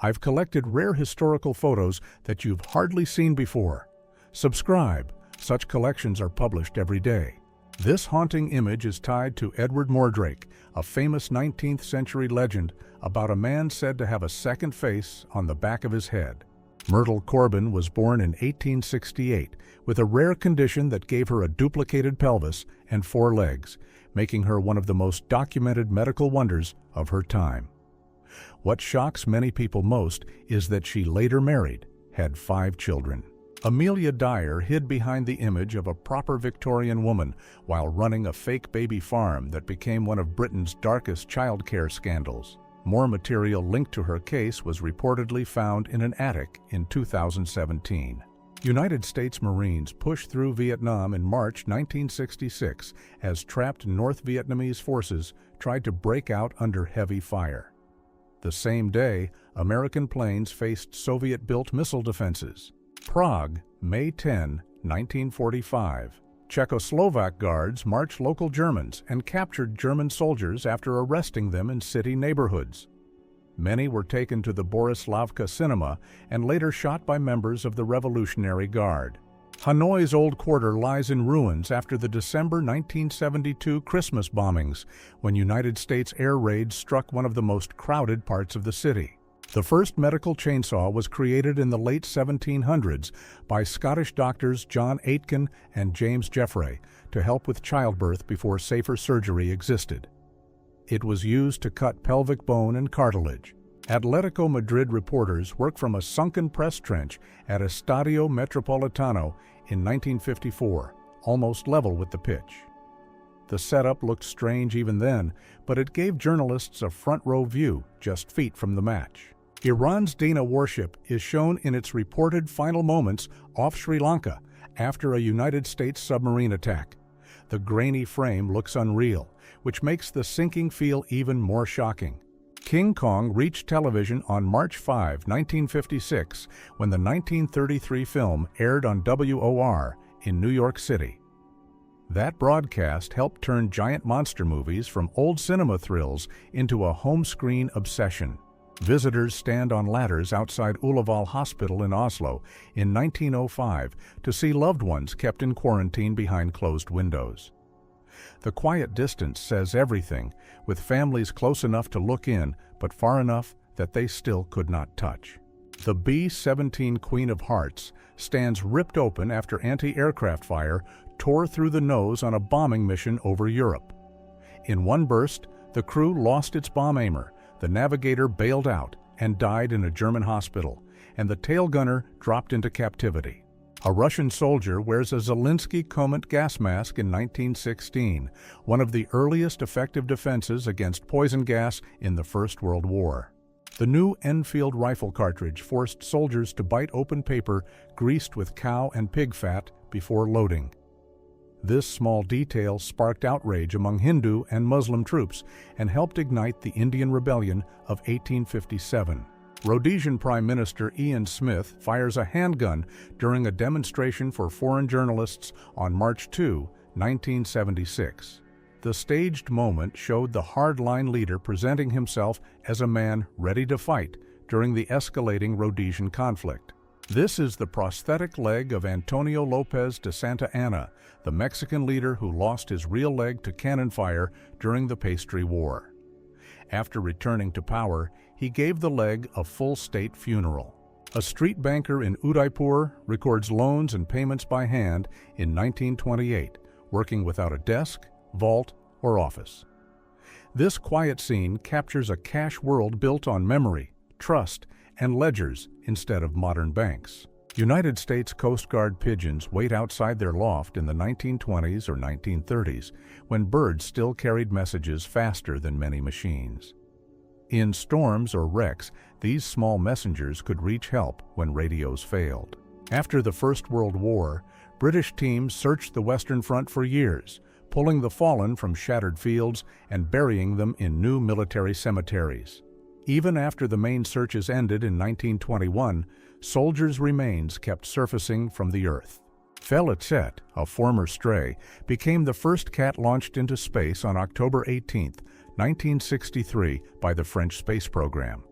I've collected rare historical photos that you've hardly seen before. Subscribe. Such collections are published every day. This haunting image is tied to Edward Mordrake, a famous 19th century legend about a man said to have a second face on the back of his head. Myrtle Corbin was born in 1868 with a rare condition that gave her a duplicated pelvis and 4 legs, making her one of the most documented medical wonders of her time. What shocks many people most is that she later married, had 5 children. Amelia Dyer hid behind the image of a proper Victorian woman while running a fake baby farm that became one of Britain's darkest childcare scandals. More material linked to her case was reportedly found in an attic in 2017. United States Marines pushed through Vietnam in March 1966 as trapped North Vietnamese forces tried to break out under heavy fire. The same day, American planes faced Soviet-built missile defenses. Prague, May 10, 1945. Czechoslovak guards marched local Germans and captured German soldiers after arresting them in city neighborhoods. Many were taken to the Borislavka cinema and later shot by members of the Revolutionary Guard. Hanoi's Old Quarter lies in ruins after the December 1972 Christmas bombings, when United States air raids struck one of the most crowded parts of the city. The first medical chainsaw was created in the late 1700s by Scottish doctors John Aitken and James Jeffrey to help with childbirth before safer surgery existed. It was used to cut pelvic bone and cartilage. Atletico Madrid reporters worked from a sunken press trench at Estadio Metropolitano in 1954, almost level with the pitch. The setup looked strange even then, but it gave journalists a front-row view just feet from the match. Iran's Dana warship is shown in its reported final moments off Sri Lanka after a United States submarine attack. The grainy frame looks unreal, which makes the sinking feel even more shocking. King Kong reached television on March 5, 1956, when the 1933 film aired on WOR in New York City. That broadcast helped turn giant monster movies from old cinema thrills into a home screen obsession. Visitors stand on ladders outside Ullevål Hospital in Oslo in 1905 to see loved ones kept in quarantine behind closed windows. The quiet distance says everything, with families close enough to look in, but far enough that they still could not touch. The B-17 Queen of Hearts stands ripped open after anti-aircraft fire tore through the nose on a bombing mission over Europe. In one burst, the crew lost its bomb aimer, the navigator bailed out and died in a German hospital, and the tail gunner dropped into captivity. A Russian soldier wears a Zelensky Comet gas mask in 1916, one of the earliest effective defenses against poison gas in the First World War. The new Enfield rifle cartridge forced soldiers to bite open paper greased with cow and pig fat before loading. This small detail sparked outrage among Hindu and Muslim troops and helped ignite the Indian Rebellion of 1857. Rhodesian Prime Minister Ian Smith fires a handgun during a demonstration for foreign journalists on March 2, 1976. The staged moment showed the hardline leader presenting himself as a man ready to fight during the escalating Rhodesian conflict. This is the prosthetic leg of Antonio Lopez de Santa Anna, the Mexican leader who lost his real leg to cannon fire during the Pastry War. After returning to power, he gave the leg a full state funeral. A street banker in Udaipur records loans and payments by hand in 1928, working without a desk, vault, or office. This quiet scene captures a cash world built on memory, trust, and ledgers instead of modern banks. United States Coast Guard pigeons wait outside their loft in the 1920s or 1930s, when birds still carried messages faster than many machines. In storms or wrecks, these small messengers could reach help when radios failed. After the First World War, British teams searched the Western Front for years, pulling the fallen from shattered fields and burying them in new military cemeteries. Even after the main searches ended in 1921, soldiers' remains kept surfacing from the earth. Felicette, a former stray, became the first cat launched into space on October 18, 1963, by the French space program.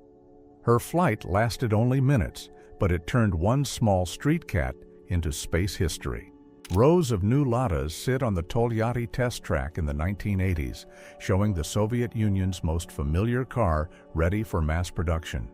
Her flight lasted only minutes, but it turned one small street cat into space history. Rows of new Ladas sit on the Tolyatti test track in the 1980s, showing the Soviet Union's most familiar car ready for mass production.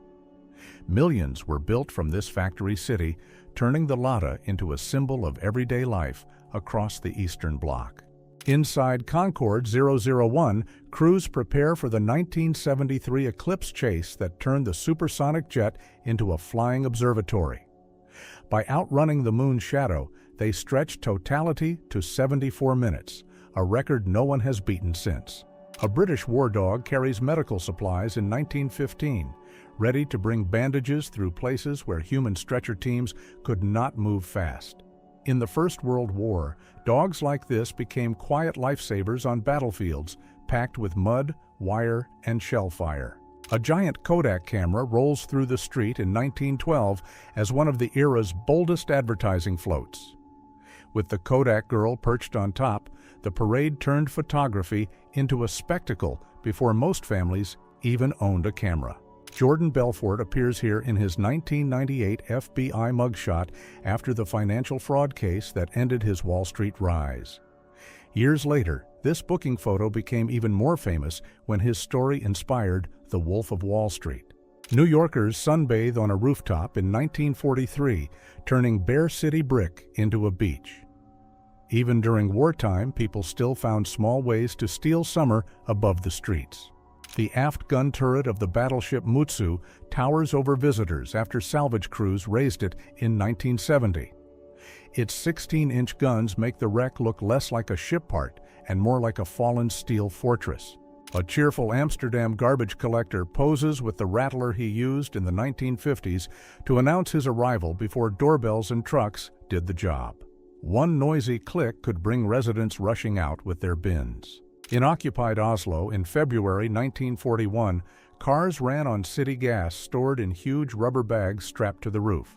Millions were built from this factory city, turning the Lada into a symbol of everyday life across the Eastern Bloc. Inside Concorde 001, crews prepare for the 1973 eclipse chase that turned the supersonic jet into a flying observatory. By outrunning the moon's shadow, they stretched totality to 74 minutes, a record no one has beaten since. A British war dog carries medical supplies in 1915, ready to bring bandages through places where human stretcher teams could not move fast. In the First World War, dogs like this became quiet lifesavers on battlefields, packed with mud, wire, and shell fire. A giant Kodak camera rolls through the street in 1912 as one of the era's boldest advertising floats. With the Kodak girl perched on top, the parade turned photography into a spectacle before most families even owned a camera. Jordan Belfort appears here in his 1998 FBI mugshot after the financial fraud case that ended his Wall Street rise. Years later, this booking photo became even more famous when his story inspired The Wolf of Wall Street. New Yorkers sunbathe on a rooftop in 1943, turning Bear City brick into a beach. Even during wartime, people still found small ways to steal summer above the streets. The aft gun turret of the battleship Mutsu towers over visitors after salvage crews raised it in 1970. Its 16-inch guns make the wreck look less like a ship part and more like a fallen steel fortress. A cheerful Amsterdam garbage collector poses with the rattler he used in the 1950s to announce his arrival before doorbells and trucks did the job. One noisy click could bring residents rushing out with their bins. In occupied Oslo in February 1941, cars ran on city gas stored in huge rubber bags strapped to the roof.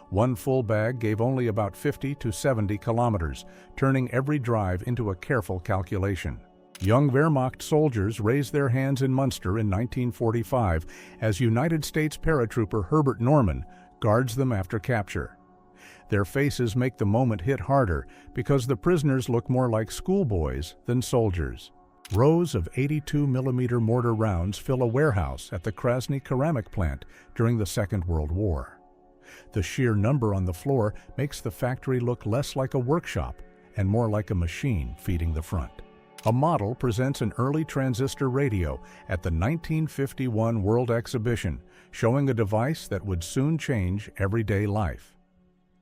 One full bag gave only about 50 to 70 kilometers, turning every drive into a careful calculation. Young Wehrmacht soldiers raised their hands in Munster in 1945 as United States paratrooper Herbert Norman guards them after capture. Their faces make the moment hit harder because the prisoners look more like schoolboys than soldiers. Rows of 82mm mortar rounds fill a warehouse at the Krasny ceramic plant during the Second World War. The sheer number on the floor makes the factory look less like a workshop and more like a machine feeding the front. A model presents an early transistor radio at the 1951 World Exhibition, showing a device that would soon change everyday life.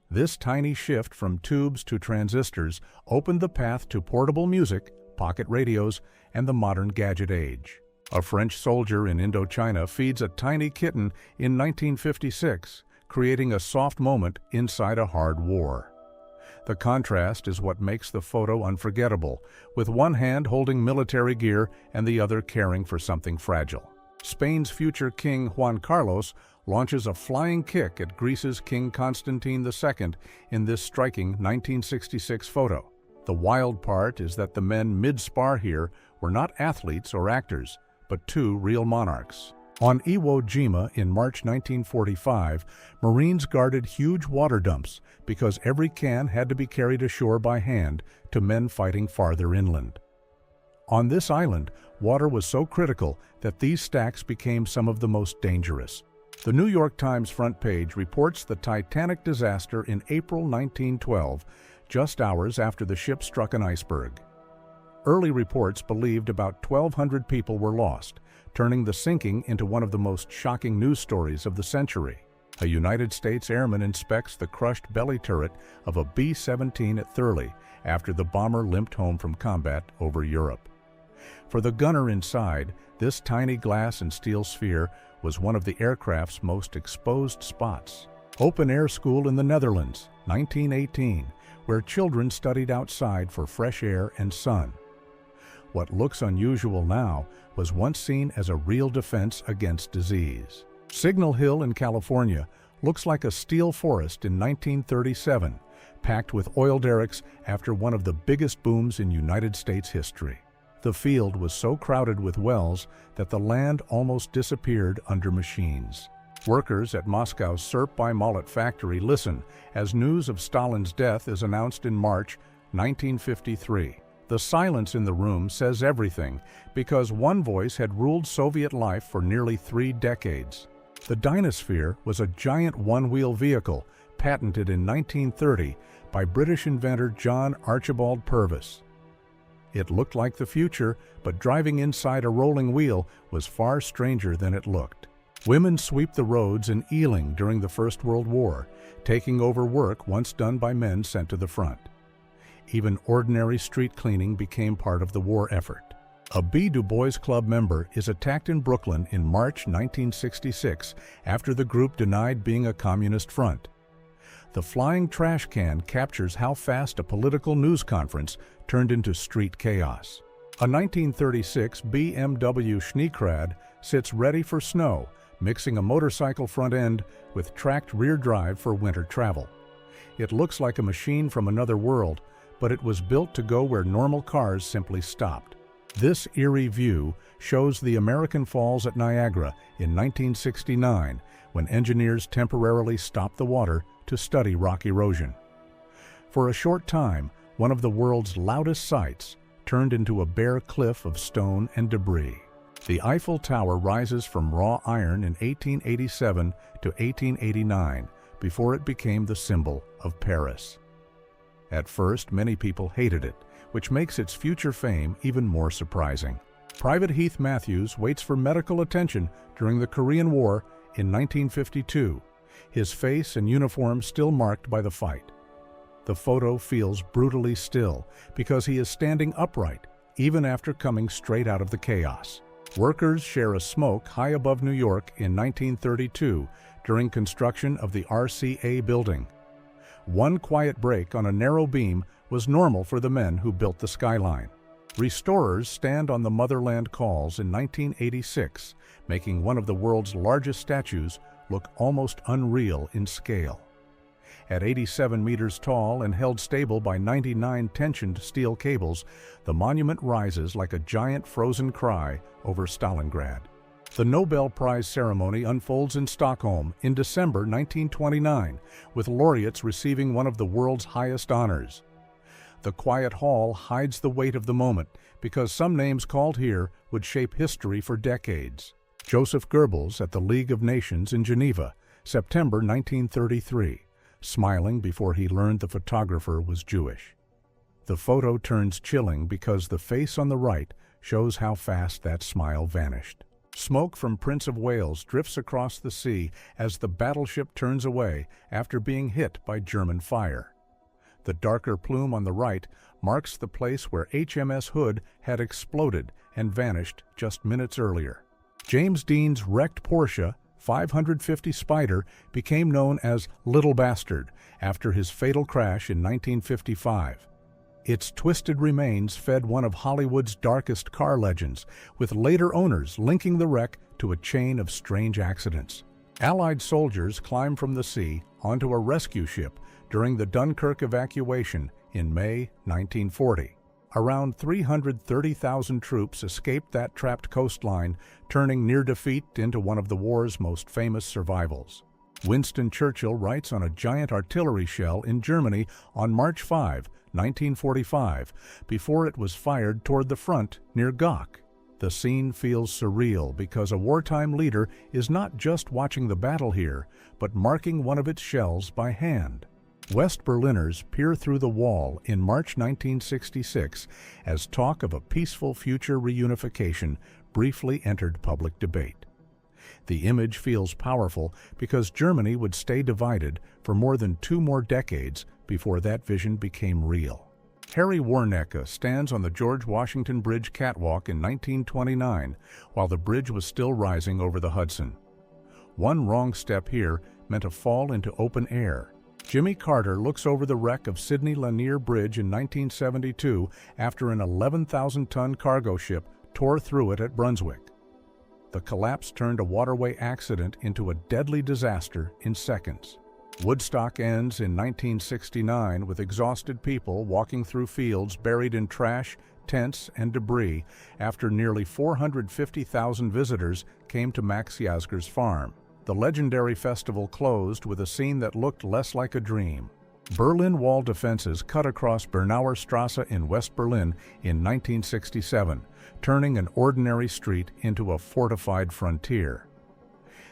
This tiny shift from tubes to transistors opened the path to portable music, pocket radios, and the modern gadget age. A French soldier in Indochina feeds a tiny kitten in 1956, creating a soft moment inside a hard war. The contrast is what makes the photo unforgettable, with one hand holding military gear and the other caring for something fragile. Spain's future king Juan Carlos launches a flying kick at Greece's King Constantine II in this striking 1966 photo. The wild part is that the men mid-spar here were not athletes or actors, but two real monarchs. On Iwo Jima in March 1945, Marines guarded huge water dumps because every can had to be carried ashore by hand to men fighting farther inland. On this island, water was so critical that these stacks became some of the most dangerous. The New York Times front page reports the Titanic disaster in April 1912, just hours after the ship struck an iceberg. Early reports believed about 1,200 people were lost, turning the sinking into one of the most shocking news stories of the century. A United States airman inspects the crushed belly turret of a B-17 at Thurley after the bomber limped home from combat over Europe. For the gunner inside, this tiny glass and steel sphere was one of the aircraft's most exposed spots. Open Air School in the Netherlands, 1918, where children studied outside for fresh air and sun. What looks unusual now was once seen as a real defense against disease. Signal Hill in California looks like a steel forest in 1937, packed with oil derricks after one of the biggest booms in United States history. The field was so crowded with wells that the land almost disappeared under machines. Workers at Moscow's Serp by Mollet factory listen as news of Stalin's death is announced in March 1953. The silence in the room says everything because one voice had ruled Soviet life for nearly 3 decades. The Dynasphere was a giant one-wheel vehicle patented in 1930 by British inventor John Archibald Purvis. It looked like the future, but driving inside a rolling wheel was far stranger than it looked. Women sweep the roads in Ealing during the First World War, taking over work once done by men sent to the front. Even ordinary street cleaning became part of the war effort. A B. Du Bois Club member is attacked in Brooklyn in March 1966 after the group denied being a communist front. The flying trash can captures how fast a political news conference turned into street chaos. A 1936 BMW Schneekrad sits ready for snow, mixing a motorcycle front end with tracked rear drive for winter travel. It looks like a machine from another world, but it was built to go where normal cars simply stopped. This eerie view shows the American Falls at Niagara in 1969, when engineers temporarily stopped the water to study rock erosion. For a short time, one of the world's loudest sights turned into a bare cliff of stone and debris. The Eiffel Tower rises from raw iron in 1887 to 1889 before it became the symbol of Paris. At first, many people hated it, which makes its future fame even more surprising. Private Heath Matthews waits for medical attention during the Korean War in 1952, his face and uniform still marked by the fight. The photo feels brutally still because he is standing upright, even after coming straight out of the chaos. Workers share a smoke high above New York in 1932 during construction of the RCA building. One quiet break on a narrow beam was normal for the men who built the skyline. Restorers stand on the Motherland Calls in 1986, making one of the world's largest statues look almost unreal in scale. At 87 meters tall and held stable by 99 tensioned steel cables, the monument rises like a giant frozen cry over Stalingrad. The Nobel Prize ceremony unfolds in Stockholm in December 1929, with laureates receiving one of the world's highest honors. The quiet hall hides the weight of the moment because some names called here would shape history for decades. Joseph Goebbels at the League of Nations in Geneva, September 1933. Smiling before he learned the photographer was Jewish. The photo turns chilling because the face on the right shows how fast that smile vanished. Smoke from Prince of Wales drifts across the sea as the battleship turns away after being hit by German fire. The darker plume on the right marks the place where HMS Hood had exploded and vanished just minutes earlier. James Dean's wrecked Porsche 550 Spider became known as Little Bastard after his fatal crash in 1955. Its twisted remains fed one of Hollywood's darkest car legends, with later owners linking the wreck to a chain of strange accidents. Allied soldiers climbed from the sea onto a rescue ship during the Dunkirk evacuation in May 1940. Around 330,000 troops escaped that trapped coastline, turning near defeat into one of the war's most famous survivals. Winston Churchill writes on a giant artillery shell in Germany on March 5, 1945, before it was fired toward the front near Gach. The scene feels surreal because a wartime leader is not just watching the battle here, but marking one of its shells by hand. West Berliners peer through the wall in March 1966 as talk of a peaceful future reunification briefly entered public debate. The image feels powerful because Germany would stay divided for more than 2 more decades before that vision became real. Harry Warnecke stands on the George Washington Bridge catwalk in 1929 while the bridge was still rising over the Hudson. One wrong step here meant a fall into open air. Jimmy Carter looks over the wreck of Sidney Lanier Bridge in 1972 after an 11,000-ton cargo ship tore through it at Brunswick. The collapse turned a waterway accident into a deadly disaster in seconds. Woodstock ends in 1969 with exhausted people walking through fields buried in trash, tents, and debris after nearly 450,000 visitors came to Max Yasgur's farm. the legendary festival closed with a scene that looked less like a dream. Berlin Wall defenses cut across Bernauer Strasse in West Berlin in 1967, turning an ordinary street into a fortified frontier.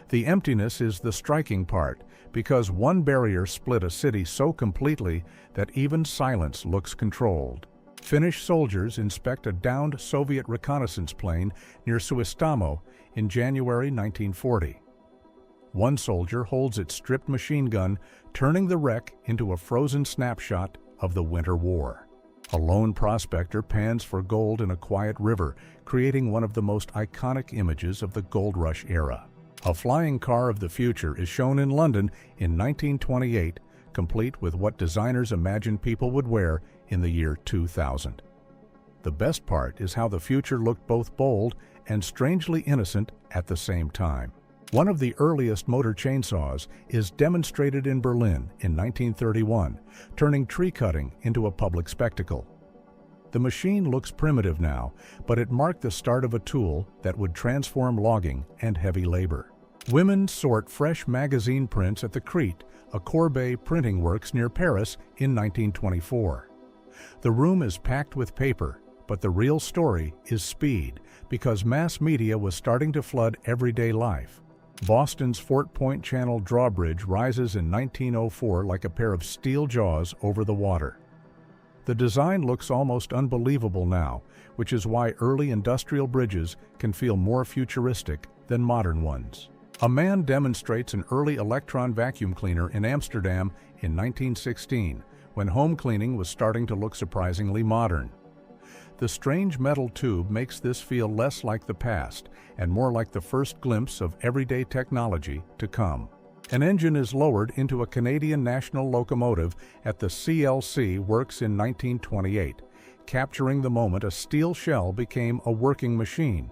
The emptiness is the striking part, because one barrier split a city so completely that even silence looks controlled. Finnish soldiers inspect a downed Soviet reconnaissance plane near Suistamo in January 1940. One soldier holds its stripped machine gun, turning the wreck into a frozen snapshot of the Winter War. A lone prospector pans for gold in a quiet river, creating one of the most iconic images of the gold rush era. A flying car of the future is shown in London in 1928, complete with what designers imagined people would wear in the year 2000. The best part is how the future looked both bold and strangely innocent at the same time. One of the earliest motor chainsaws is demonstrated in Berlin in 1931, turning tree cutting into a public spectacle. The machine looks primitive now, but it marked the start of a tool that would transform logging and heavy labor. Women sort fresh magazine prints at the Crete, a Courbet printing works near Paris, in 1924. The room is packed with paper, but the real story is speed, because mass media was starting to flood everyday life. Boston's Fort Point Channel drawbridge rises in 1904 like a pair of steel jaws over the water. The design looks almost unbelievable now, which is why early industrial bridges can feel more futuristic than modern ones. A man demonstrates an early electron vacuum cleaner in Amsterdam in 1916, when home cleaning was starting to look surprisingly modern. The strange metal tube makes this feel less like the past and more like the first glimpse of everyday technology to come. An engine is lowered into a Canadian national locomotive at the CLC works in 1928, capturing the moment a steel shell became a working machine.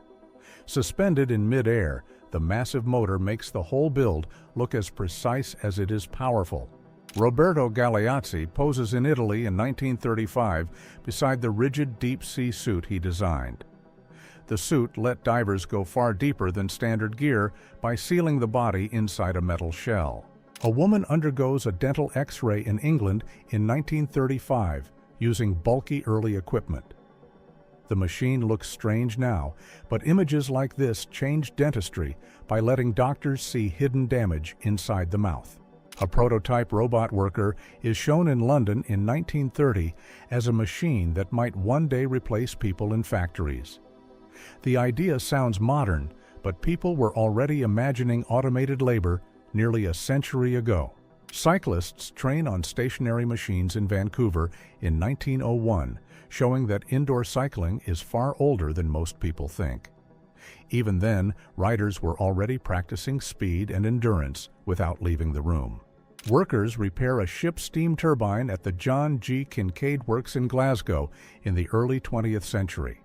Suspended in mid-air, the massive motor makes the whole build look as precise as it is powerful. Roberto Galeazzi poses in Italy in 1935 beside the rigid deep-sea suit he designed. The suit let divers go far deeper than standard gear by sealing the body inside a metal shell. A woman undergoes a dental X-ray in England in 1935 using bulky early equipment. The machine looks strange now, but images like this changed dentistry by letting doctors see hidden damage inside the mouth. A prototype robot worker is shown in London in 1930 as a machine that might one day replace people in factories. The idea sounds modern, but people were already imagining automated labor nearly a century ago. Cyclists train on stationary machines in Vancouver in 1901, showing that indoor cycling is far older than most people think. Even then, riders were already practicing speed and endurance without leaving the room. Workers repair a ship's steam turbine at the John G. Kincaid Works in Glasgow in the early 20th century.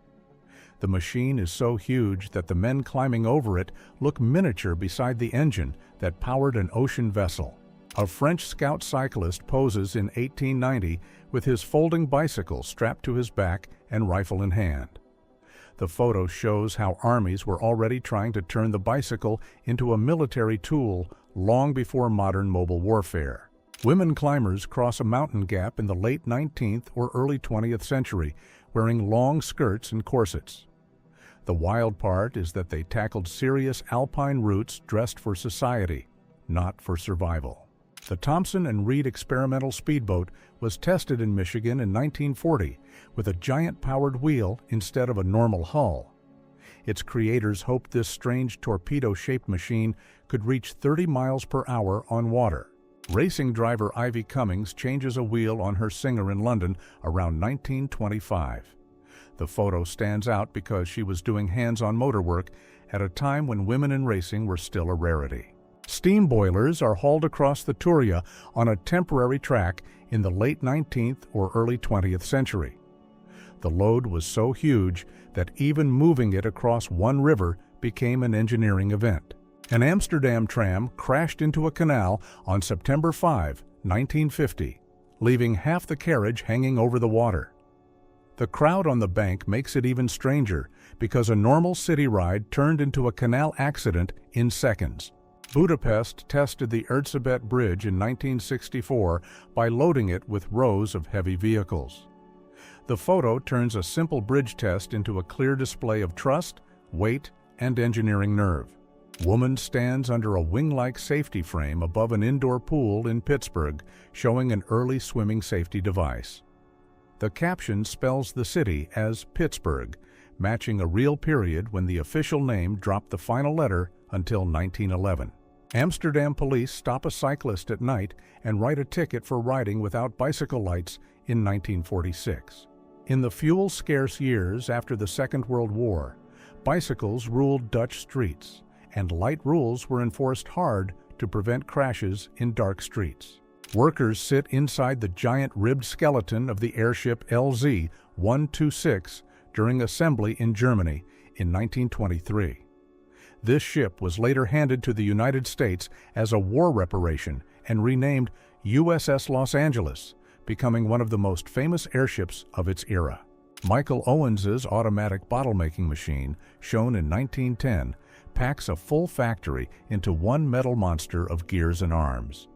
The machine is so huge that the men climbing over it look miniature beside the engine that powered an ocean vessel. A French scout cyclist poses in 1890 with his folding bicycle strapped to his back and rifle in hand. The photo shows how armies were already trying to turn the bicycle into a military tool long before modern mobile warfare. Women climbers cross a mountain gap in the late 19th or early 20th century, wearing long skirts and corsets. The wild part is that they tackled serious alpine routes dressed for society, not for survival. The Thompson and Reed experimental speedboat was tested in Michigan in 1940 with a giant-powered wheel instead of a normal hull. Its creators hoped this strange torpedo-shaped machine could reach 30 miles per hour on water. Racing driver Ivy Cummings changes a wheel on her Singer in London around 1925. The photo stands out because she was doing hands-on motor work at a time when women in racing were still a rarity. Steam boilers are hauled across the Turia on a temporary track in the late 19th or early 20th century. The load was so huge that even moving it across one river became an engineering event. An Amsterdam tram crashed into a canal on September 5, 1950, leaving half the carriage hanging over the water. The crowd on the bank makes it even stranger because a normal city ride turned into a canal accident in seconds. Budapest tested the Erzsébet Bridge in 1964 by loading it with rows of heavy vehicles. The photo turns a simple bridge test into a clear display of trust, weight, and engineering nerve. Woman stands under a wing-like safety frame above an indoor pool in Pittsburgh, showing an early swimming safety device. The caption spells the city as Pittsburgh, matching a real period when the official name dropped the final letter until 1911. Amsterdam police stop a cyclist at night and write a ticket for riding without bicycle lights in 1946. In the fuel-scarce years after the Second World War, bicycles ruled Dutch streets, and light rules were enforced hard to prevent crashes in dark streets. Workers sit inside the giant ribbed skeleton of the airship LZ-126 during assembly in Germany in 1923. This ship was later handed to the United States as a war reparation and renamed USS Los Angeles, becoming one of the most famous airships of its era. Michael Owens's automatic bottle-making machine, shown in 1910, packs a full factory into one metal monster of gears and arms.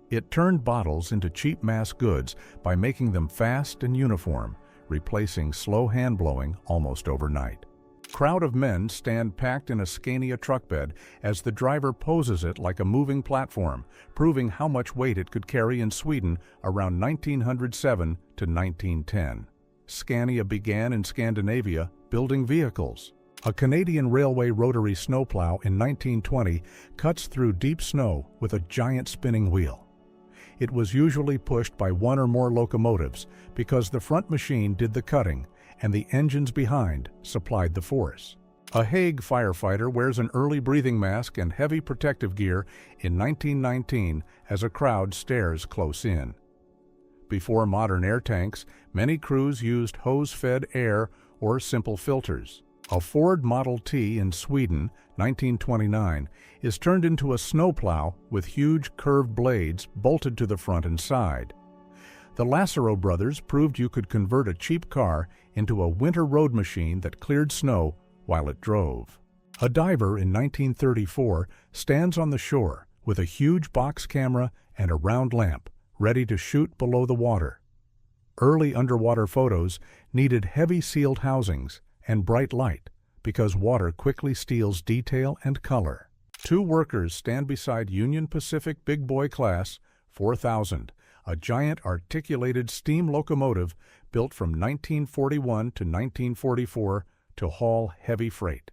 It turned bottles into cheap mass goods by making them fast and uniform, replacing slow hand-blowing almost overnight. Crowd of men stand packed in a Scania truck bed as the driver poses it like a moving platform, proving how much weight it could carry in Sweden around 1907 to 1910. Scania began in Scandinavia building vehicles. A Canadian railway rotary snowplow in 1920 cuts through deep snow with a giant spinning wheel. It was usually pushed by one or more locomotives because the front machine did the cutting and the engines behind supplied the force. A Hague firefighter wears an early breathing mask and heavy protective gear in 1919 as a crowd stares close in. Before modern air tanks, many crews used hose-fed air or simple filters. A Ford Model T in Sweden, 1929, is turned into a snowplow with huge curved blades bolted to the front and side. The Lassero brothers proved you could convert a cheap car into a winter road machine that cleared snow while it drove. A diver in 1934 stands on the shore with a huge box camera and a round lamp, ready to shoot below the water. Early underwater photos needed heavy sealed housings and bright light because water quickly steals detail and color. Two workers stand beside Union Pacific Big Boy Class 4000, a giant articulated steam locomotive built from 1941 to 1944 to haul heavy freight.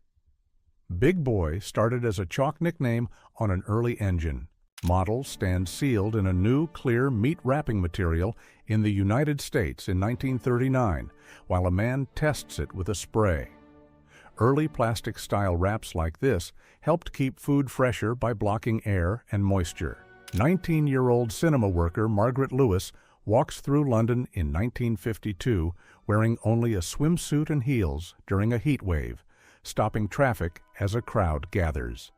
Big Boy started as a chalk nickname on an early engine. Model stands sealed in a new, clear meat wrapping material in the United States in 1939, while a man tests it with a spray. Early plastic-style wraps like this helped keep food fresher by blocking air and moisture. 19-year-old cinema worker Margaret Lewis walks through London in 1952 wearing only a swimsuit and heels during a heat wave, stopping traffic as a crowd gathers.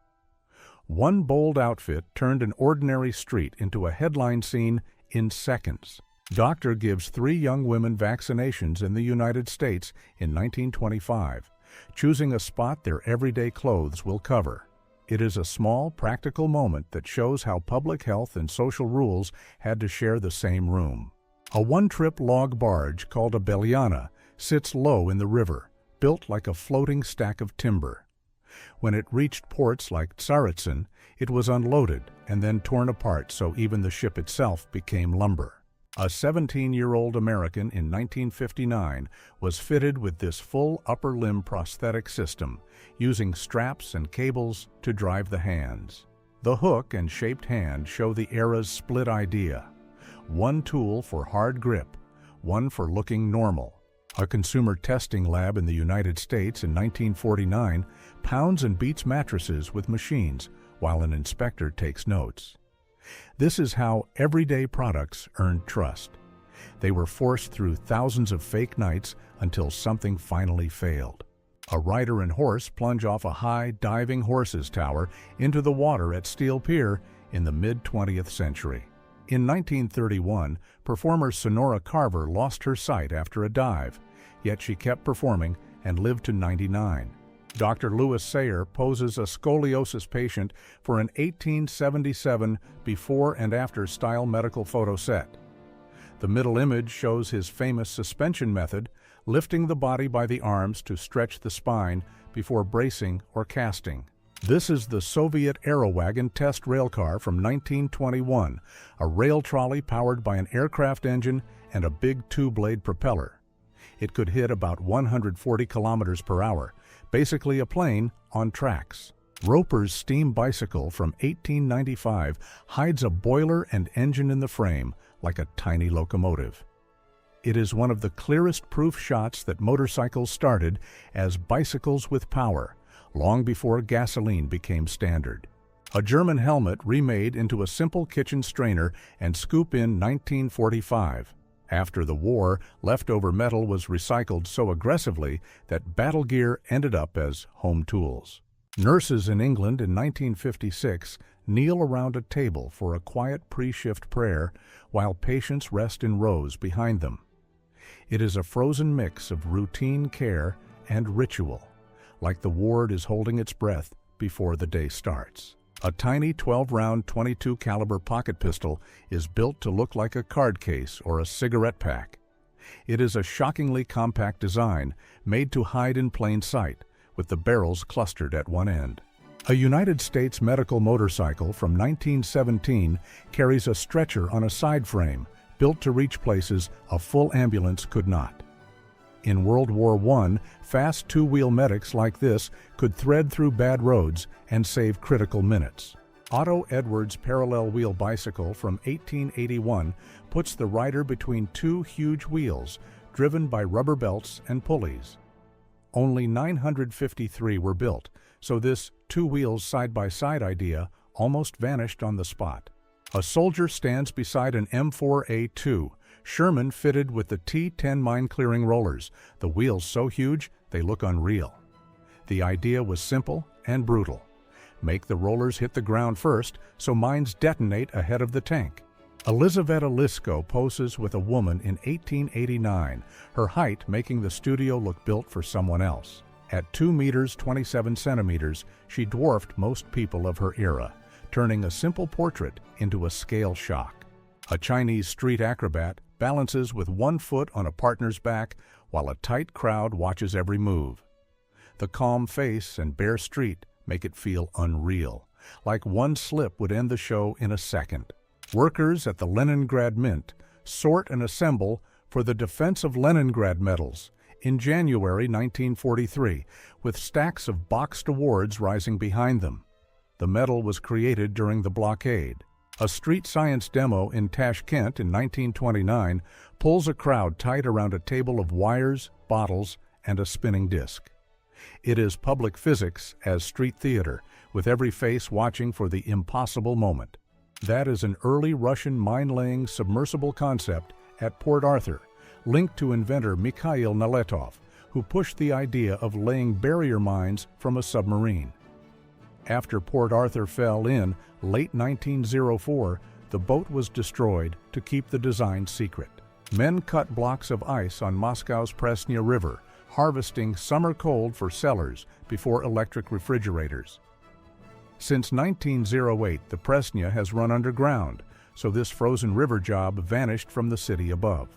One bold outfit turned an ordinary street into a headline scene in seconds. Doctor gives 3 young women vaccinations in the United States in 1925, choosing a spot their everyday clothes will cover. It is a small, practical moment that shows how public health and social rules had to share the same room. A one-trip log barge called a Beliana sits low in the river, built like a floating stack of timber. When it reached ports like Tsaritsyn, it was unloaded and then torn apart so even the ship itself became lumber. A 17-year-old American in 1959 was fitted with this full upper limb prosthetic system, using straps and cables to drive the hands. The hook and shaped hand show the era's split idea. One tool for hard grip, one for looking normal. A consumer testing lab in the United States in 1949 pounds and beats mattresses with machines while an inspector takes notes. This is how everyday products earned trust. They were forced through thousands of fake nights until something finally failed. A rider and horse plunge off a high, diving horses tower into the water at Steel Pier in the mid-20th century. In 1931, performer Sonora Carver lost her sight after a dive, yet she kept performing and lived to 99. Dr. Louis Sayer poses a scoliosis patient for an 1877 before and after style medical photo set. The middle image shows his famous suspension method, lifting the body by the arms to stretch the spine before bracing or casting. This is the Soviet Aerowagon test railcar from 1921, a rail trolley powered by an aircraft engine and a big two-blade propeller. It could hit about 140 kilometers per hour, basically a plane on tracks. Roper's steam bicycle from 1895 hides a boiler and engine in the frame like a tiny locomotive. It is one of the clearest proof shots that motorcycles started as bicycles with power, long before gasoline became standard. A German helmet remade into a simple kitchen strainer and scoop in 1945. After the war, leftover metal was recycled so aggressively that battle gear ended up as home tools. Nurses in England in 1956 kneel around a table for a quiet pre-shift prayer while patients rest in rows behind them. It is a frozen mix of routine care and ritual, like the ward is holding its breath before the day starts. A tiny 12-round 22 caliber pocket pistol is built to look like a card case or a cigarette pack. It is a shockingly compact design made to hide in plain sight, with the barrels clustered at one end. A United States medical motorcycle from 1917 carries a stretcher on a side frame, built to reach places a full ambulance could not. In World War I, fast two-wheel medics like this could thread through bad roads and save critical minutes. Otto Edwards' parallel wheel bicycle from 1881 puts the rider between two huge wheels, driven by rubber belts and pulleys. Only 953 were built, so this two wheels side-by-side idea almost vanished on the spot. A soldier stands beside an M4A2, Sherman fitted with the T-10 mine-clearing rollers, the wheels so huge they look unreal. The idea was simple and brutal. Make the rollers hit the ground first so mines detonate ahead of the tank. Elizaveta Lisko poses with a woman in 1889, her height making the studio look built for someone else. At 2 meters 27 centimeters, she dwarfed most people of her era, turning a simple portrait into a scale shock. A Chinese street acrobat balances with one foot on a partner's back while a tight crowd watches every move. The calm face and bare street make it feel unreal, like one slip would end the show in a second. Workers at the Leningrad Mint sort and assemble for the defense of Leningrad medals in January 1943, with stacks of boxed awards rising behind them. The medal was created during the blockade. A street science demo in Tashkent in 1929 pulls a crowd tight around a table of wires, bottles, and a spinning disc. It is public physics as street theater, with every face watching for the impossible moment. That is an early Russian mine-laying submersible concept at Port Arthur, linked to inventor Mikhail Naletov, who pushed the idea of laying barrier mines from a submarine. After Port Arthur fell in late 1904, the boat was destroyed to keep the design secret. Men cut blocks of ice on Moscow's Presnya River, harvesting summer cold for cellars before electric refrigerators. Since 1908, the Presnya has run underground, so this frozen river job vanished from the city above.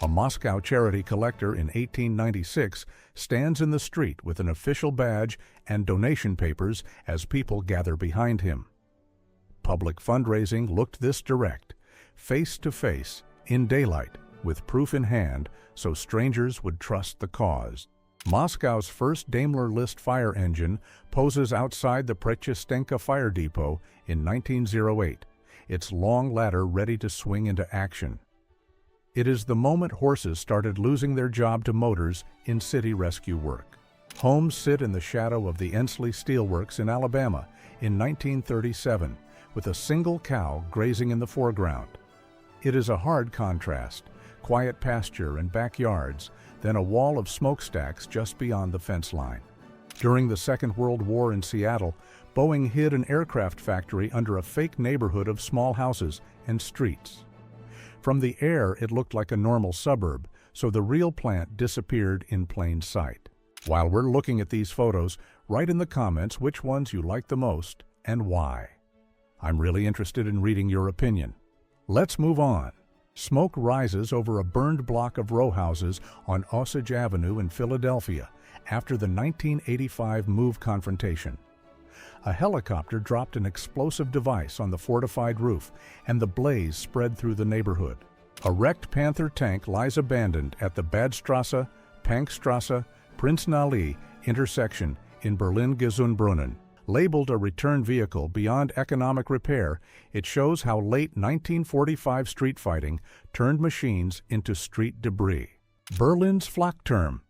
A Moscow charity collector in 1896 stands in the street with an official badge and donation papers as people gather behind him. Public fundraising looked this direct, face to face, in daylight, with proof in hand, so strangers would trust the cause. Moscow's first Daimler List fire engine poses outside the Prechistenka Fire Depot in 1908, its long ladder ready to swing into action. It is the moment horses started losing their job to motors in city rescue work. Homes sit in the shadow of the Ensley Steelworks in Alabama in 1937, with a single cow grazing in the foreground. It is a hard contrast, quiet pasture and backyards, then a wall of smokestacks just beyond the fence line. During the Second World War in Seattle, Boeing hid an aircraft factory under a fake neighborhood of small houses and streets. From the air, it looked like a normal suburb, so the real plant disappeared in plain sight. While we're looking at these photos, Write in the comments which ones you like the most and why. I'm really interested in reading your opinion. Let's move on. Smoke rises over a burned block of row houses on Osage Avenue in Philadelphia after the 1985 move confrontation. A helicopter dropped an explosive device on the fortified roof, and the blaze spread through the neighborhood. A wrecked Panther tank lies abandoned at the Badstrasse, Pankstrasse, Prinznallee intersection in Berlin-Gesundbrunnen. Labeled a return vehicle beyond economic repair, it shows how late 1945 street fighting turned machines into street debris. Berlin's Flakturm.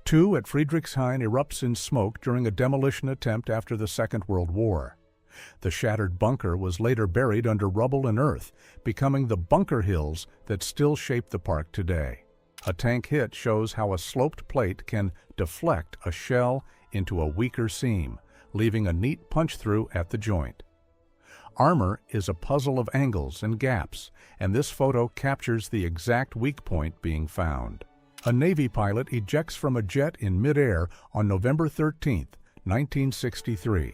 2 at Friedrichshain erupts in smoke during a demolition attempt after the Second World War. The shattered bunker was later buried under rubble and earth, becoming the Bunker Hills that still shape the park today. A tank hit shows how a sloped plate can deflect a shell into a weaker seam, leaving a neat punch-through at the joint. Armor is a puzzle of angles and gaps, and this photo captures the exact weak point being found. A Navy pilot ejects from a jet in midair on November 13, 1963.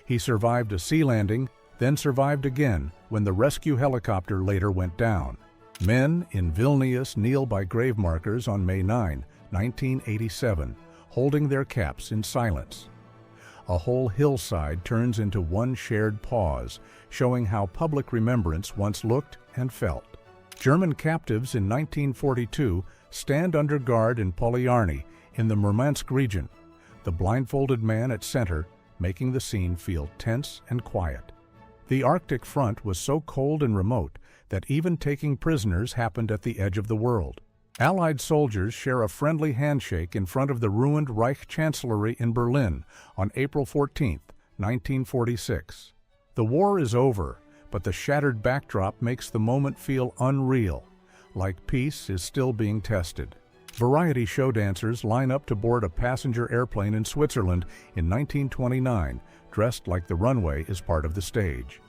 He survived a sea landing, then survived again when the rescue helicopter later went down. Men in Vilnius kneel by grave markers on May 9, 1987, holding their caps in silence. A whole hillside turns into one shared pause, showing how public remembrance once looked and felt. German captives in 1942 stand under guard in Polyarny in the Murmansk region, the blindfolded man at center, making the scene feel tense and quiet. The Arctic front was so cold and remote that even taking prisoners happened at the edge of the world. Allied soldiers share a friendly handshake in front of the ruined Reich Chancellery in Berlin on April 14, 1946. The war is over, but the shattered backdrop makes the moment feel unreal, like peace is still being tested. Variety show dancers line up to board a passenger airplane in Switzerland in 1929, dressed like the runway is part of the stage.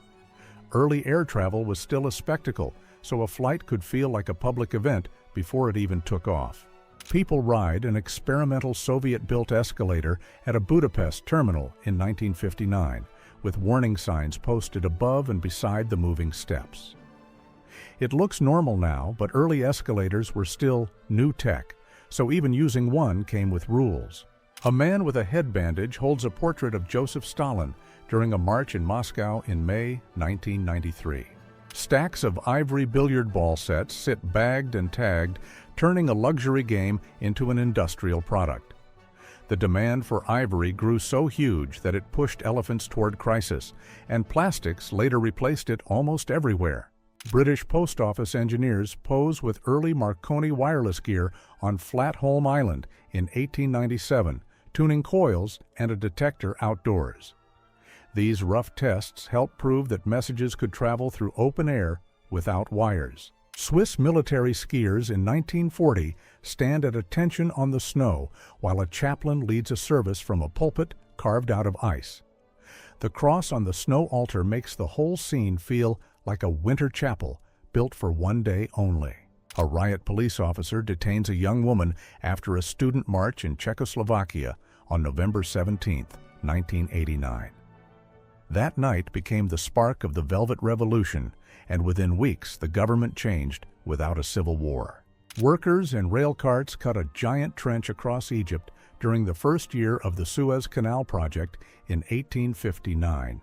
Early air travel was still a spectacle, so a flight could feel like a public event before it even took off. People ride an experimental Soviet-built escalator at a Budapest terminal in 1959, with warning signs posted above and beside the moving steps. It looks normal now, but early escalators were still new tech, so even using one came with rules. A man with a head bandage holds a portrait of Joseph Stalin during a march in Moscow in May 1993. Stacks of ivory billiard ball sets sit bagged and tagged, turning a luxury game into an industrial product. The demand for ivory grew so huge that it pushed elephants toward crisis, and plastics later replaced it almost everywhere. British post office engineers pose with early Marconi wireless gear on Flatholm Island in 1897, tuning coils and a detector outdoors. These rough tests helped prove that messages could travel through open air without wires. Swiss military skiers in 1940 stand at attention on the snow while a chaplain leads a service from a pulpit carved out of ice. The cross on the snow altar makes the whole scene feel like a winter chapel built for one day only. A riot police officer detains a young woman after a student march in Czechoslovakia on November 17, 1989. That night became the spark of the Velvet Revolution, and within weeks the government changed without a civil war. Workers in rail carts cut a giant trench across Egypt during the first year of the Suez Canal project in 1859.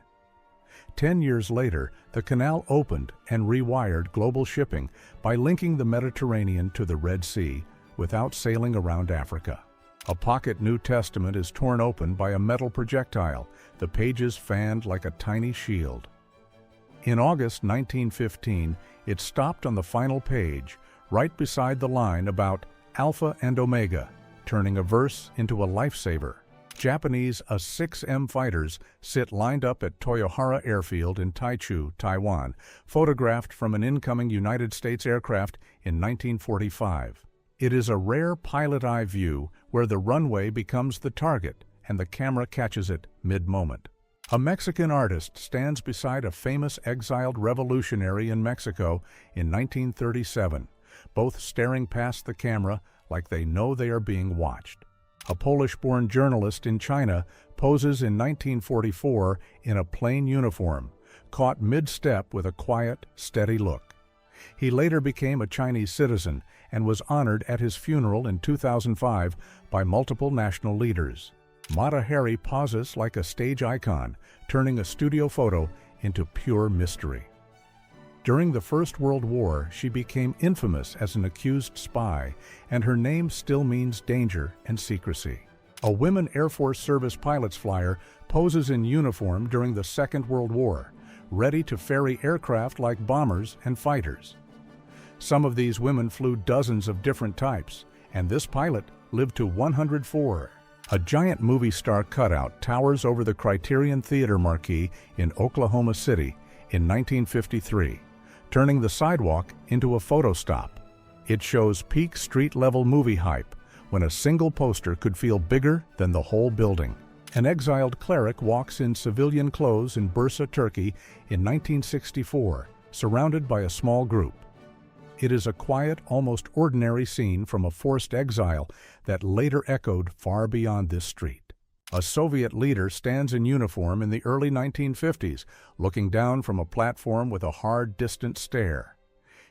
10 years later, the canal opened and rewired global shipping by linking the Mediterranean to the Red Sea without sailing around Africa. A pocket New Testament is torn open by a metal projectile, the pages fanned like a tiny shield. In August 1915, it stopped on the final page, right beside the line about Alpha and Omega, turning a verse into a lifesaver. Japanese A-6M fighters sit lined up at Toyohara Airfield in Taichu, Taiwan, photographed from an incoming United States aircraft in 1945. It is a rare pilot eye view where the runway becomes the target and the camera catches it mid-moment. A Mexican artist stands beside a famous exiled revolutionary in Mexico in 1937, both staring past the camera like they know they are being watched. A Polish-born journalist in China poses in 1944 in a plain uniform, caught mid-step with a quiet, steady look. He later became a Chinese citizen and was honored at his funeral in 2005 by multiple national leaders. Mata Hari poses like a stage icon, turning a studio photo into pure mystery. During the First World War, she became infamous as an accused spy, and her name still means danger and secrecy. A women Air Force Service pilot's flyer poses in uniform during the Second World War, ready to ferry aircraft like bombers and fighters. Some of these women flew dozens of different types, and this pilot lived to 104. A giant movie star cutout towers over the Criterion Theater marquee in Oklahoma City in 1953, turning the sidewalk into a photo stop. It shows peak street-level movie hype when a single poster could feel bigger than the whole building. An exiled cleric walks in civilian clothes in Bursa, Turkey in 1964, surrounded by a small group. It is a quiet, almost ordinary scene from a forced exile that later echoed far beyond this street. A Soviet leader stands in uniform in the early 1950s, looking down from a platform with a hard, distant stare.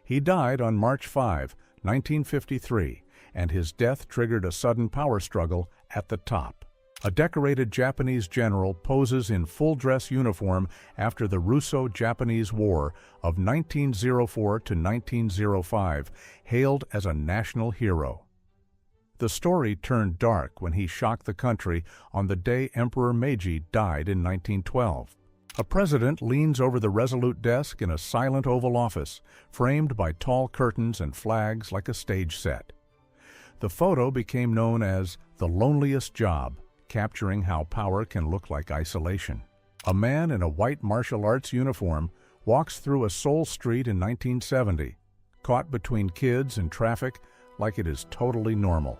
He died on March 5, 1953, and his death triggered a sudden power struggle at the top. A decorated Japanese general poses in full-dress uniform after the Russo-Japanese War of 1904 to 1905, hailed as a national hero. The story turned dark when he shocked the country on the day Emperor Meiji died in 1912. A president leans over the resolute desk in a silent Oval Office, framed by tall curtains and flags like a stage set. The photo became known as the loneliest job, capturing how power can look like isolation. A man in a white martial arts uniform walks through a Seoul street in 1970, caught between kids and traffic like it is totally normal.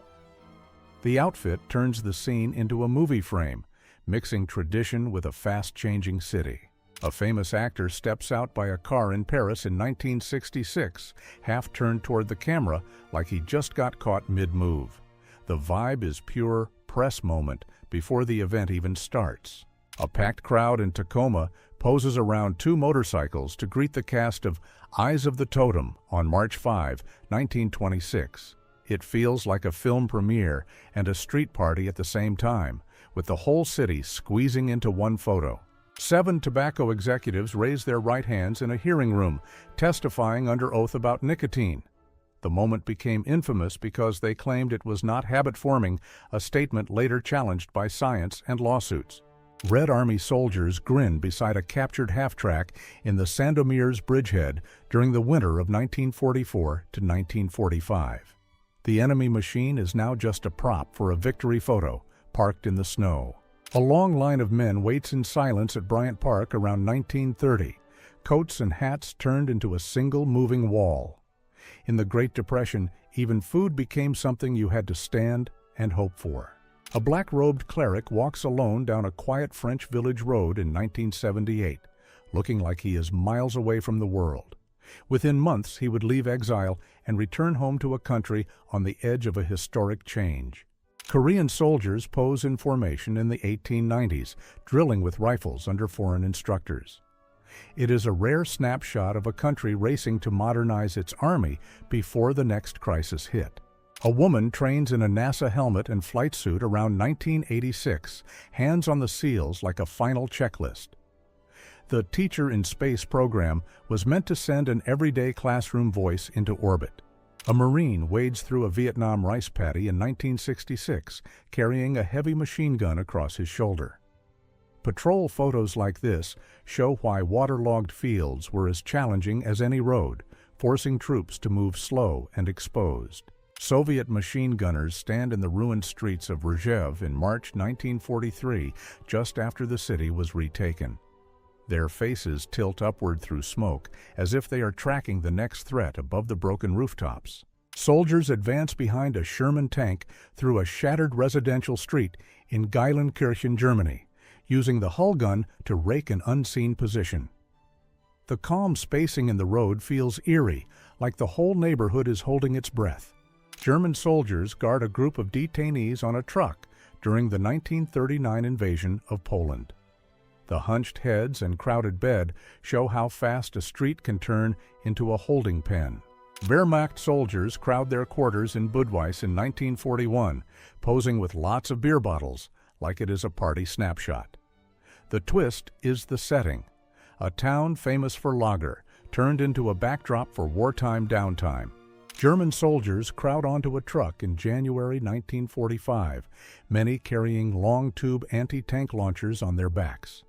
The outfit turns the scene into a movie frame, mixing tradition with a fast-changing city. A famous actor steps out by a car in Paris in 1966, half turned toward the camera like he just got caught mid-move. The vibe is pure press moment before the event even starts. A packed crowd in Tacoma poses around two motorcycles to greet the cast of Eyes of the Totem on March 5, 1926. It feels like a film premiere and a street party at the same time, with the whole city squeezing into one photo. 7 tobacco executives raise their right hands in a hearing room, testifying under oath about nicotine. The moment became infamous because they claimed it was not habit-forming, a statement later challenged by science and lawsuits. Red Army soldiers grin beside a captured half-track in the Sandomierz bridgehead during the winter of 1944 to 1945. The enemy machine is now just a prop for a victory photo, parked in the snow. A long line of men waits in silence at Bryant Park around 1930, coats and hats turned into a single moving wall. In the Great Depression, even food became something you had to stand and hope for. A black-robed cleric walks alone down a quiet French village road in 1978, looking like he is miles away from the world. Within months, he would leave exile and return home to a country on the edge of a historic change. Korean soldiers pose in formation in the 1890s, drilling with rifles under foreign instructors. It is a rare snapshot of a country racing to modernize its army before the next crisis hit. A woman trains in a NASA helmet and flight suit around 1986, hands on the seals like a final checklist. The Teacher in Space program was meant to send an everyday classroom voice into orbit. A Marine wades through a Vietnam rice paddy in 1966, carrying a heavy machine gun across his shoulder. Patrol photos like this show why waterlogged fields were as challenging as any road, forcing troops to move slow and exposed. Soviet machine gunners stand in the ruined streets of Rzhev in March 1943, just after the city was retaken. Their faces tilt upward through smoke, as if they are tracking the next threat above the broken rooftops. Soldiers advance behind a Sherman tank through a shattered residential street in Geilenkirchen, Germany, using the hull gun to rake an unseen position. The calm spacing in the road feels eerie, like the whole neighborhood is holding its breath. German soldiers guard a group of detainees on a truck during the 1939 invasion of Poland. The hunched heads and crowded bed show how fast a street can turn into a holding pen. Wehrmacht soldiers crowd their quarters in Budweis in 1941, posing with lots of beer bottles, like it is a party snapshot. The twist is the setting. A town famous for lager, turned into a backdrop for wartime downtime. German soldiers crowd onto a truck in January 1945, many carrying long-tube anti-tank launchers on their backs.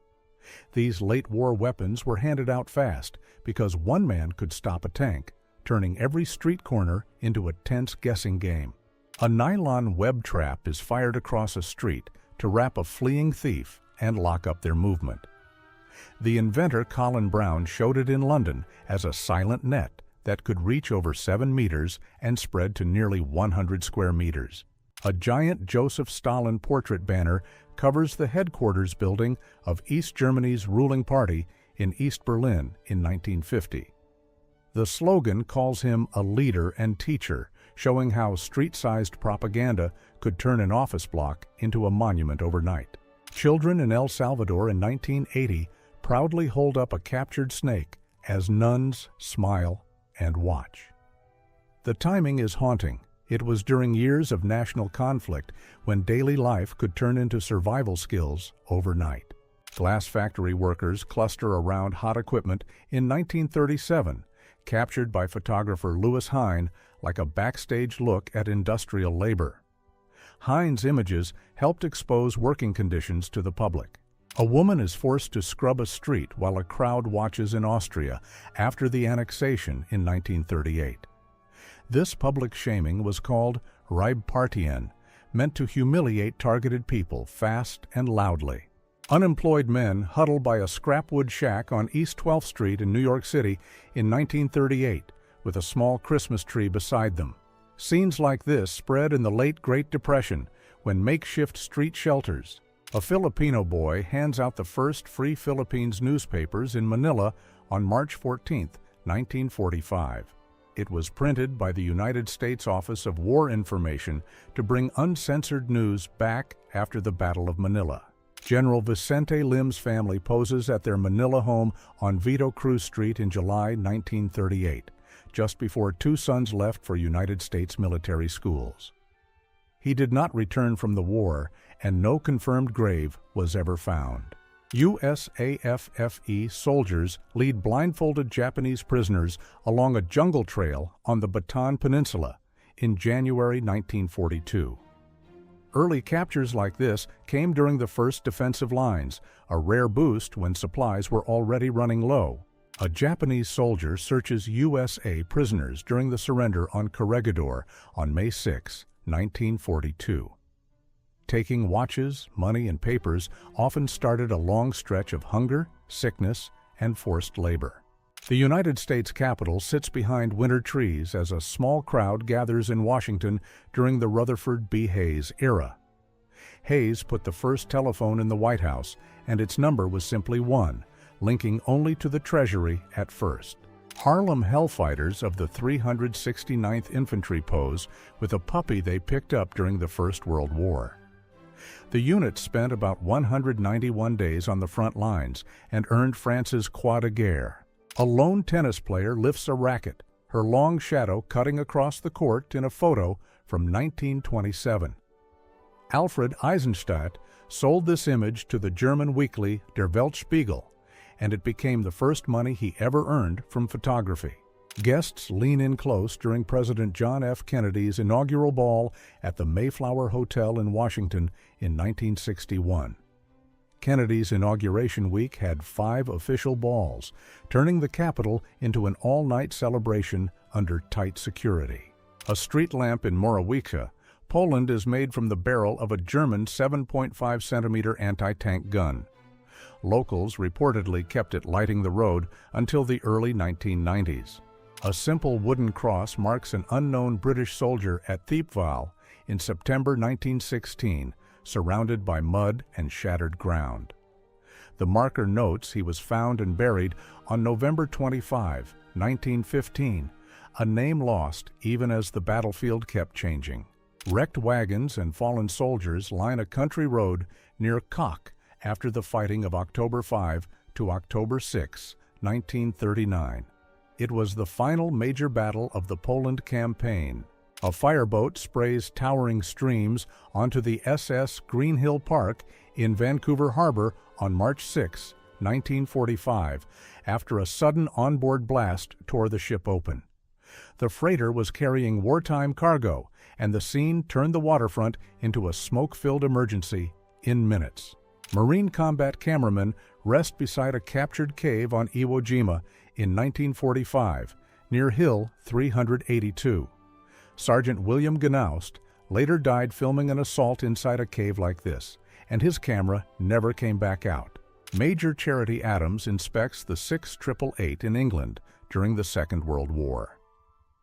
These late-war weapons were handed out fast because one man could stop a tank, turning every street corner into a tense guessing game. A nylon web trap is fired across a street to wrap a fleeing thief and lock up their movement. The inventor Colin Brown showed it in London as a silent net that could reach over 7 meters and spread to nearly 100 square meters. A giant Joseph Stalin portrait banner covers the headquarters building of East Germany's ruling party in East Berlin in 1950. The slogan calls him a leader and teacher, showing how street-sized propaganda could turn an office block into a monument overnight. Children in El Salvador in 1980 proudly hold up a captured snake as nuns smile and watch. The timing is haunting. It was during years of national conflict when daily life could turn into survival skills overnight. Glass factory workers cluster around hot equipment in 1937, captured by photographer Louis Hine like a backstage look at industrial labor. Hine's images helped expose working conditions to the public. A woman is forced to scrub a street while a crowd watches in Austria after the annexation in 1938. This public shaming was called Reibpartien, meant to humiliate targeted people fast and loudly. Unemployed men huddle by a scrapwood shack on East 12th Street in New York City in 1938, with a small Christmas tree beside them. Scenes like this spread in the late Great Depression, when makeshift street shelters. A Filipino boy hands out the first Free Philippines newspapers in Manila on March 14, 1945. It was printed by the United States Office of War Information to bring uncensored news back after the Battle of Manila. General Vicente Lim's family poses at their Manila home on Vito Cruz Street in July 1938, just before 2 sons left for United States military schools. He did not return from the war, and no confirmed grave was ever found. USAFFE soldiers lead blindfolded Japanese prisoners along a jungle trail on the Bataan Peninsula in January 1942. Early captures like this came during the first defensive lines, a rare boost when supplies were already running low. A Japanese soldier searches USA prisoners during the surrender on Corregidor on May 6, 1942. Taking watches, money, and papers often started a long stretch of hunger, sickness, and forced labor. The United States Capitol sits behind winter trees as a small crowd gathers in Washington during the Rutherford B. Hayes era. Hayes put the first telephone in the White House, and its number was simply 1, linking only to the Treasury at first. Harlem Hellfighters of the 369th Infantry pose with a puppy they picked up during the First World War. The unit spent about 191 days on the front lines and earned France's Croix de Guerre. A lone tennis player lifts a racket, her long shadow cutting across the court in a photo from 1927. Alfred Eisenstadt sold this image to the German weekly Der Weltspiegel, and it became the first money he ever earned from photography. Guests lean in close during President John F. Kennedy's inaugural ball at the Mayflower Hotel in Washington in 1961. Kennedy's inauguration week had 5 official balls, turning the Capitol into an all-night celebration under tight security. A street lamp in Morawiecka, Poland, is made from the barrel of a German 7.5-centimeter anti-tank gun. Locals reportedly kept it lighting the road until the early 1990s. A simple wooden cross marks an unknown British soldier at Thiepval in September 1916, surrounded by mud and shattered ground. The marker notes he was found and buried on November 25, 1915, a name lost even as the battlefield kept changing. Wrecked wagons and fallen soldiers line a country road near Koch after the fighting of October 5 to October 6, 1939. It was the final major battle of the Poland campaign. A fireboat sprays towering streams onto the SS Greenhill Park in Vancouver Harbor on March 6, 1945, after a sudden onboard blast tore the ship open. The freighter was carrying wartime cargo, and the scene turned the waterfront into a smoke-filled emergency in minutes. Marine combat cameramen rest beside a captured cave on Iwo Jima in 1945, near Hill 382. Sergeant William Gnaust later died filming an assault inside a cave like this, and his camera never came back out. Major Charity Adams inspects the 6888 in England during the Second World War.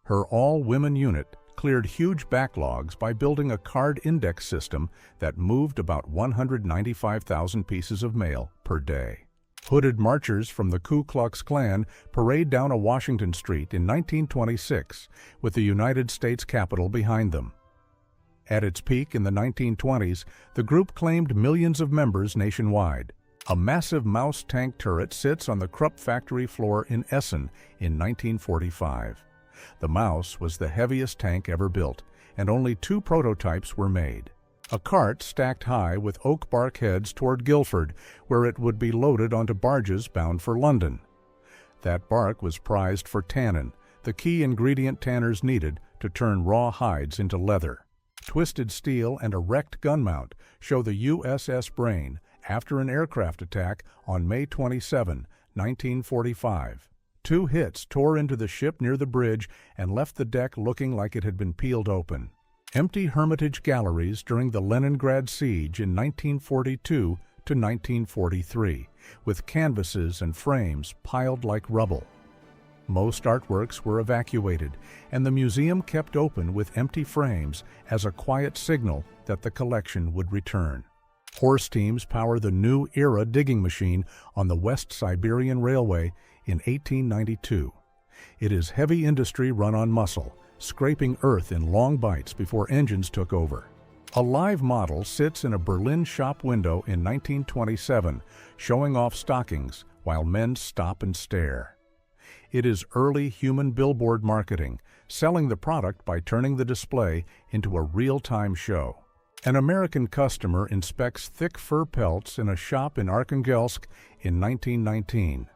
Her all-women unit cleared huge backlogs by building a card index system that moved about 195,000 pieces of mail per day. Hooded marchers from the Ku Klux Klan parade down a Washington street in 1926 with the United States Capitol behind them. At its peak in the 1920s, the group claimed millions of members nationwide. A massive mouse tank turret sits on the Krupp factory floor in Essen in 1945. The Mouse was the heaviest tank ever built, and only 2 prototypes were made. A cart stacked high with oak bark heads toward Guildford, where it would be loaded onto barges bound for London. That bark was prized for tannin, the key ingredient tanners needed to turn raw hides into leather. Twisted steel and a wrecked gun mount show the USS Brain after an aircraft attack on May 27, 1945. 2 hits tore into the ship near the bridge and left the deck looking like it had been peeled open. Empty Hermitage galleries during the Leningrad siege in 1942 to 1943, with canvases and frames piled like rubble. Most artworks were evacuated, and the museum kept open with empty frames as a quiet signal that the collection would return. Horse teams power the New Era digging machine on the West Siberian Railway in 1892. It is heavy industry run on muscle, scraping earth in long bites before engines took over. A live model sits in a Berlin shop window in 1927, showing off stockings while men stop and stare. It is early human billboard marketing, selling the product by turning the display into a real-time show. An American customer inspects thick fur pelts in a shop in Arkhangelsk in 1919.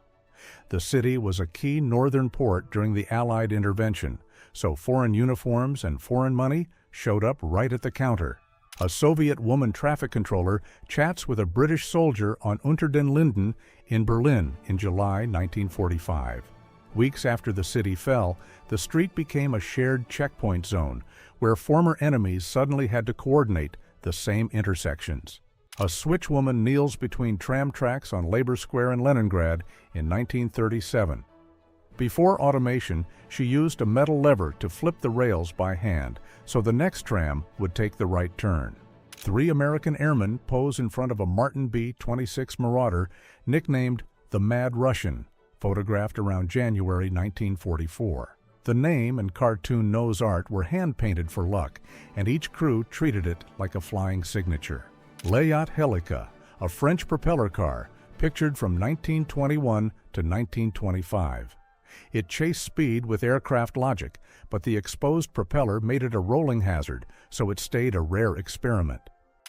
The city was a key northern port during the Allied intervention, so foreign uniforms and foreign money showed up right at the counter. A Soviet woman traffic controller chats with a British soldier on Unter den Linden in Berlin in July 1945. Weeks after the city fell, the street became a shared checkpoint zone where former enemies suddenly had to coordinate the same intersections. A switchwoman kneels between tram tracks on Labor Square in Leningrad in 1937. Before automation, she used a metal lever to flip the rails by hand, so the next tram would take the right turn. 3 American airmen pose in front of a Martin B-26 Marauder, nicknamed the Mad Russian, photographed around January 1944. The name and cartoon nose art were hand-painted for luck, and each crew treated it like a flying signature. Layat Helica, a French propeller car, pictured from 1921 to 1925. It chased speed with aircraft logic, but the exposed propeller made it a rolling hazard, so it stayed a rare experiment.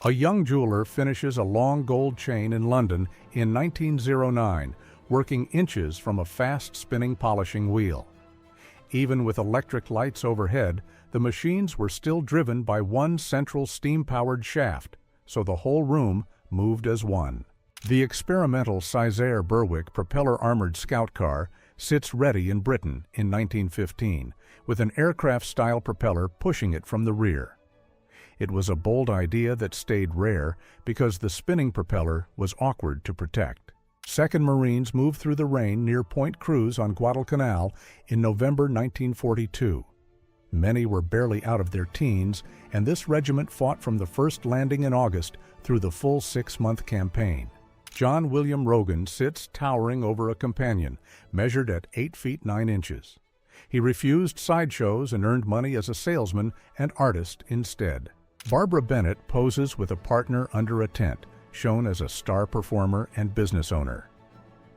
A young jeweler finishes a long gold chain in London in 1909, working inches from a fast-spinning polishing wheel. Even with electric lights overhead, the machines were still driven by one central steam-powered shaft, so the whole room moved as one. The experimental Césaire Berwick propeller-armored scout car sits ready in Britain in 1915, with an aircraft-style propeller pushing it from the rear. It was a bold idea that stayed rare because the spinning propeller was awkward to protect. 2nd Marines moved through the rain near Point Cruz on Guadalcanal in November 1942. Many were barely out of their teens, and this regiment fought from the first landing in August through the full 6-month campaign. John William Rogan sits towering over a companion, measured at 8 feet 9 inches. He refused sideshows and earned money as a salesman and artist instead. Barbara Bennett poses with a partner under a tent, shown as a star performer and business owner.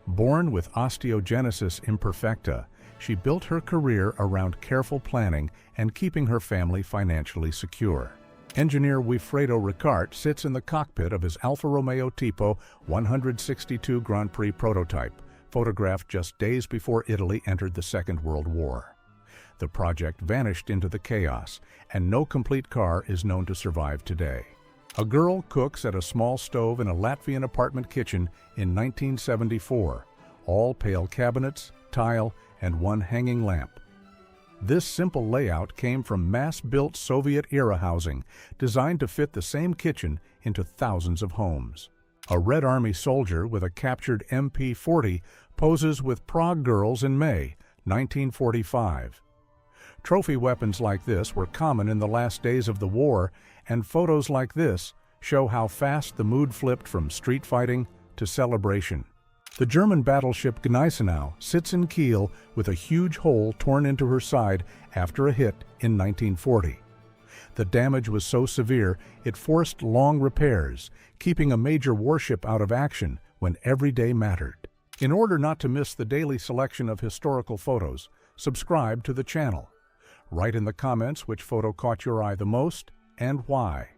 Born with osteogenesis imperfecta, she built her career around careful planning and keeping her family financially secure. Engineer Wilfredo Ricart sits in the cockpit of his Alfa Romeo Tipo 162 Grand Prix prototype, photographed just days before Italy entered the Second World War. The project vanished into the chaos, and no complete car is known to survive today. A girl cooks at a small stove in a Latvian apartment kitchen in 1974, all pale cabinets, tile, and one hanging lamp. This simple layout came from mass-built Soviet-era housing, designed to fit the same kitchen into thousands of homes. A Red Army soldier with a captured MP-40 poses with Prague girls in May 1945. Trophy weapons like this were common in the last days of the war, and photos like this show how fast the mood flipped from street fighting to celebration. The German battleship Gneisenau sits in Kiel with a huge hole torn into her side after a hit in 1940. The damage was so severe it forced long repairs, keeping a major warship out of action when every day mattered. In order not to miss the daily selection of historical photos, subscribe to the channel. Write in the comments which photo caught your eye the most and why.